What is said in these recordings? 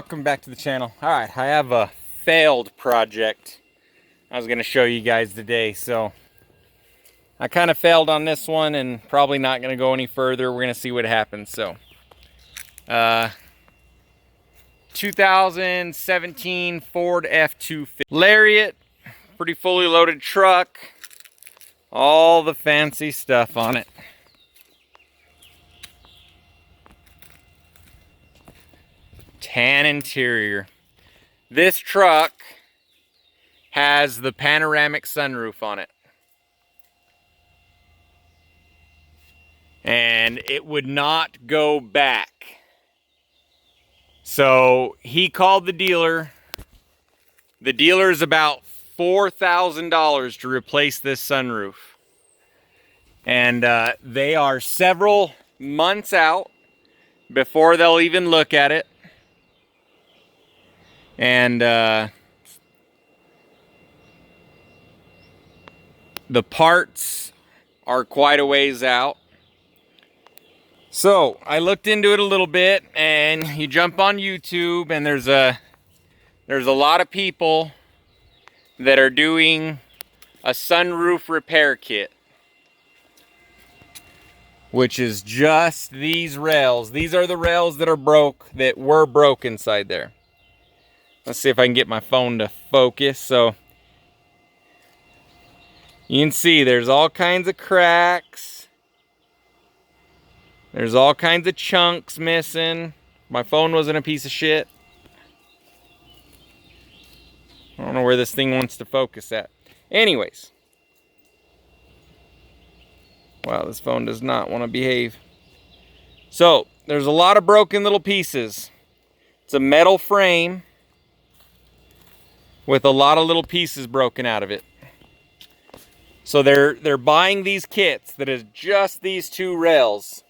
welcome back to the channel. All right, I have a failed project I was going to show you guys today. So I kind of failed on this one and probably not going to go any further. We're going to see what happens. So 2017 Ford F-250 Lariat, pretty fully loaded truck, all the fancy stuff on it. Tan interior. This truck has the panoramic sunroof on it. And it would not go back. So he called the dealer. The dealer is about $4,000 to replace this sunroof. And they are several months out before they'll even look at it. And the parts are quite a ways out. So I looked into it a little bit, and you jump on YouTube and there's a lot of people that are doing a sunroof repair kit, which is just these rails. These are the rails that were broke inside there. Let's see if I can get my phone to focus. So you can see there's all kinds of cracks. There's all kinds of chunks missing. My phone wasn't a piece of shit. I don't know where this thing wants to focus at. Anyways. Wow, this phone does not want to behave. So there's a lot of broken little pieces. It's a metal frame with a lot of little pieces broken out of it. So they're buying these kits that is just these two rails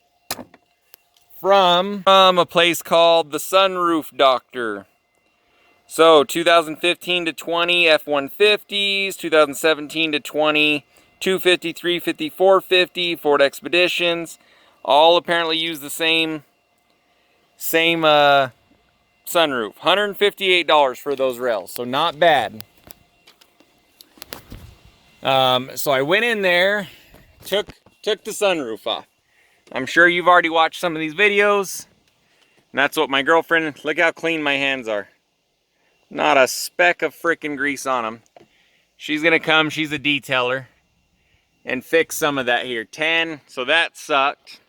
from a place called the Sunroof Doctor. So 2015 to 20 F-150s, 2017 to 20 250, 350, 450 Ford Expeditions, all apparently use the same sunroof. $158 for those rails, so not bad. So I went in there, took the sunroof off. I'm sure you've already watched some of these videos. And that's what my girlfriend, look how clean my hands are. Not a speck of frickin' grease on them. She's gonna come, she's a detailer, and fix some of that here. Tan, so that sucked.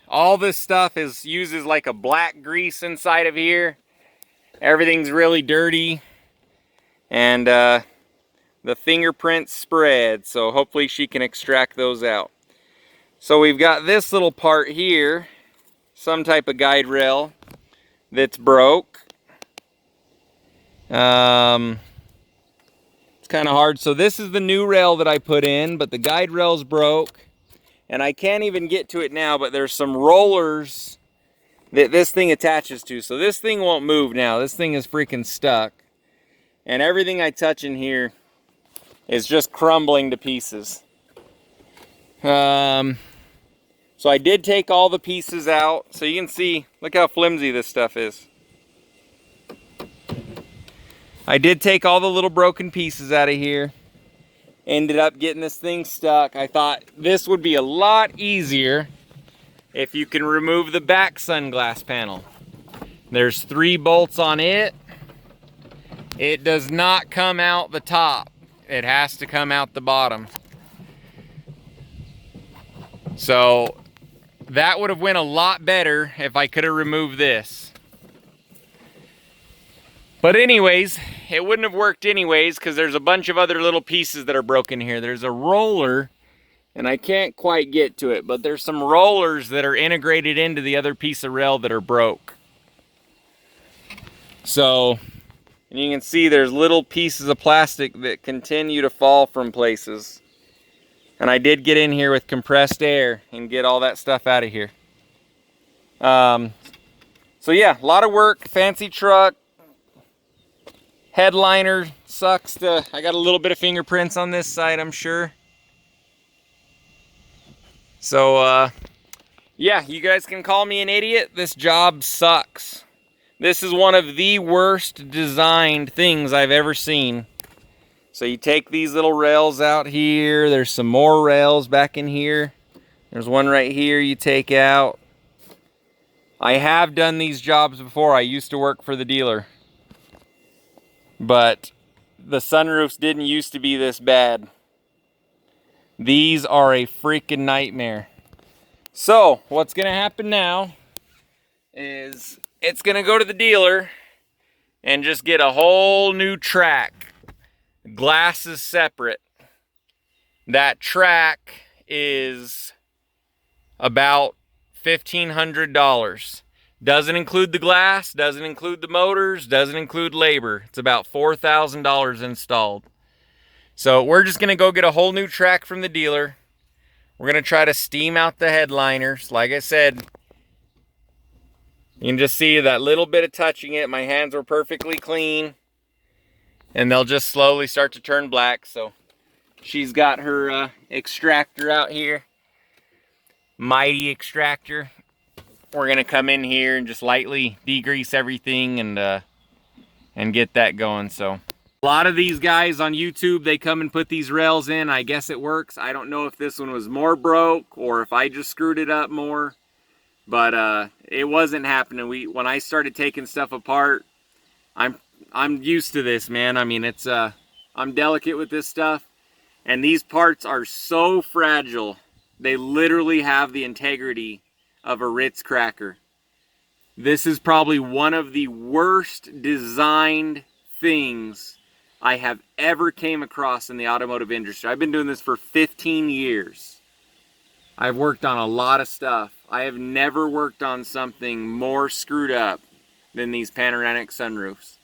All this stuff uses like a black grease inside of here. Everything's really dirty. And the fingerprints spread. So hopefully she can extract those out. So we've got this little part here. Some type of guide rail that's broke. It's kind of hard. So this is the new rail that I put in, but the guide rail's broke. And I can't even get to it now, but there's some rollers that this thing attaches to. So this thing won't move now. This thing is freaking stuck. And everything I touch in here is just crumbling to pieces. So I did take all the pieces out. So you can see, look how flimsy this stuff is. I did take all the little broken pieces out of here. Ended up getting this thing stuck. I thought this would be a lot easier if you can remove the back sunglass panel. There's 3 bolts on it. It does not come out the top. It has to come out the bottom. So that would have went a lot better if I could have removed this. But anyways, it wouldn't have worked anyways because there's a bunch of other little pieces that are broken here. There's a roller, and I can't quite get to it, but there's some rollers that are integrated into the other piece of rail that are broke. So, and you can see there's little pieces of plastic that continue to fall from places. And I did get in here with compressed air and get all that stuff out of here. So yeah, a lot of work, fancy truck. Headliner sucks I got a little bit of fingerprints on this side, I'm sure. So, yeah, you guys can call me an idiot. This job sucks. This is one of the worst designed things I've ever seen. So you take these little rails out here. There's some more rails back in here. There's one right here you take out. I have done these jobs before. I used to work for the dealer. But the sunroofs didn't used to be this bad. These are a freaking nightmare. So what's gonna happen now is it's gonna go to the dealer and just get a whole new track. Glass is separate. That track is about $1,500. Doesn't include the glass, doesn't include the motors, doesn't include labor. It's about $4,000 installed. So we're just gonna go get a whole new track from the dealer. We're gonna try to steam out the headliners. Like I said, you can just see that little bit of touching it. My hands were perfectly clean. And they'll just slowly start to turn black. So she's got her extractor out here. Mighty extractor. We're gonna come in here and just lightly degrease everything and get that going. So a lot of these guys on YouTube, they come and put these rails in. I guess it works. I don't know if this one was more broke or if I just screwed it up more. But it wasn't happening. When I started taking stuff apart, I'm used to this, man. I mean, it's I'm delicate with this stuff, and these parts are so fragile. They literally have the integrity of a Ritz cracker. This is probably one of the worst designed things I have ever came across in the automotive industry. I've been doing this for 15 years. I've worked on a lot of stuff. I have never worked on something more screwed up than these panoramic sunroofs.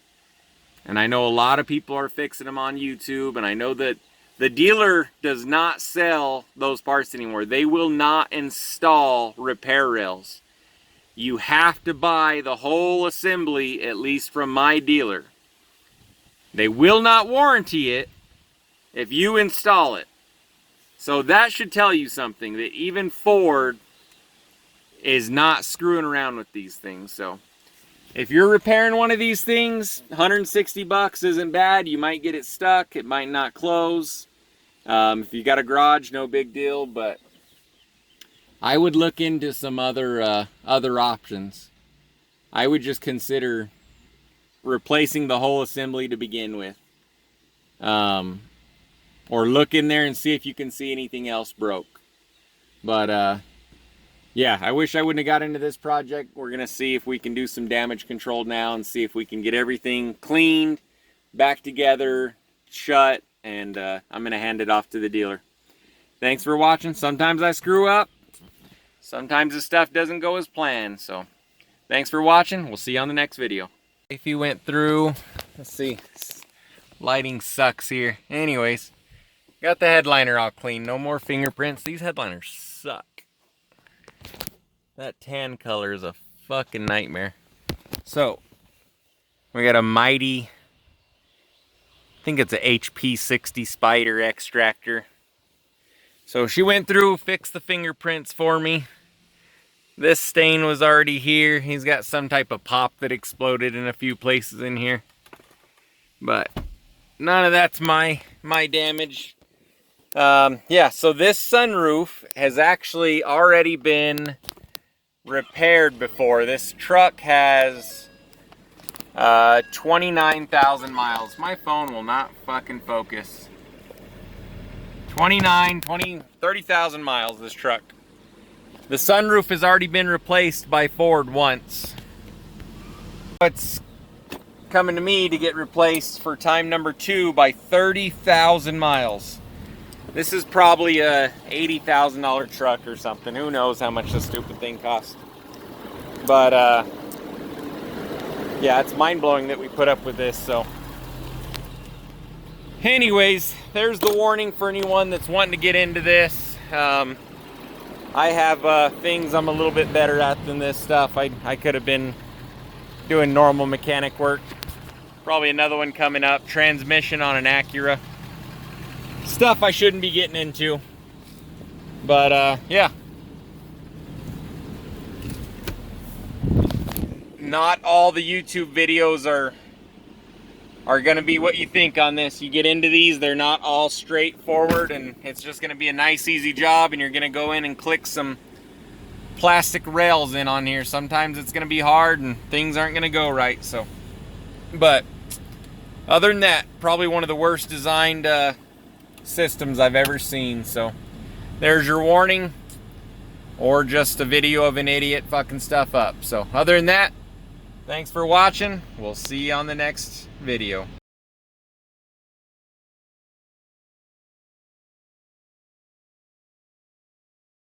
And I know a lot of people are fixing them on YouTube, and I know that the dealer does not sell those parts anymore. They will not install repair rails. You have to buy the whole assembly, at least from my dealer. They will not warranty it if you install it. So that should tell you something, that even Ford is not screwing around with these things. So if you're repairing one of these things, 160 bucks isn't bad. You might get it stuck. It might not close. If you got a garage, no big deal. But I would look into some other options. I would just consider replacing the whole assembly to begin with. Or look in there and see if you can see anything else broke. But yeah, I wish I wouldn't have got into this project. We're gonna see if we can do some damage control now and see if we can get everything cleaned, back together, shut, and I'm gonna hand it off to the dealer. Thanks for watching. Sometimes I screw up. Sometimes the stuff doesn't go as planned. So thanks for watching. We'll see you on the next video. If you went through, let's see, lighting sucks here. Anyways, got the headliner all clean. No more fingerprints. These headliners suck. That tan color is a fucking nightmare. So, we got a mighty, I think it's a HP 60 Spider extractor. So she went through, fixed the fingerprints for me. This stain was already here. He's got some type of pop that exploded in a few places in here. But none of that's my damage. Yeah, so this sunroof has actually already been repaired before. This truck has 29,000 miles. My phone will not fucking focus. 30,000 miles, this truck. The sunroof has already been replaced by Ford once. It's coming to me to get replaced for time number 2 by 30,000 miles. This is probably a $80,000 truck or something. Who knows how much this stupid thing costs. But yeah, it's mind-blowing that we put up with this. So anyways, there's the warning for anyone that's wanting to get into this. I have things I'm a little bit better at than this stuff. I could have been doing normal mechanic work. Probably another one coming up. Transmission on an Acura. Stuff I shouldn't be getting into. But yeah. not all the YouTube videos are gonna be what you think on this. You get into these, they're not all straightforward, and it's just gonna be a nice easy job, and you're gonna go in and click some plastic rails in on here. Sometimes it's gonna be hard and things aren't gonna go right. So, but other than that, probably one of the worst designed systems I've ever seen. So there's your warning, or just a video of an idiot fucking stuff up. So other than that, thanks for watching. We'll see you on the next video.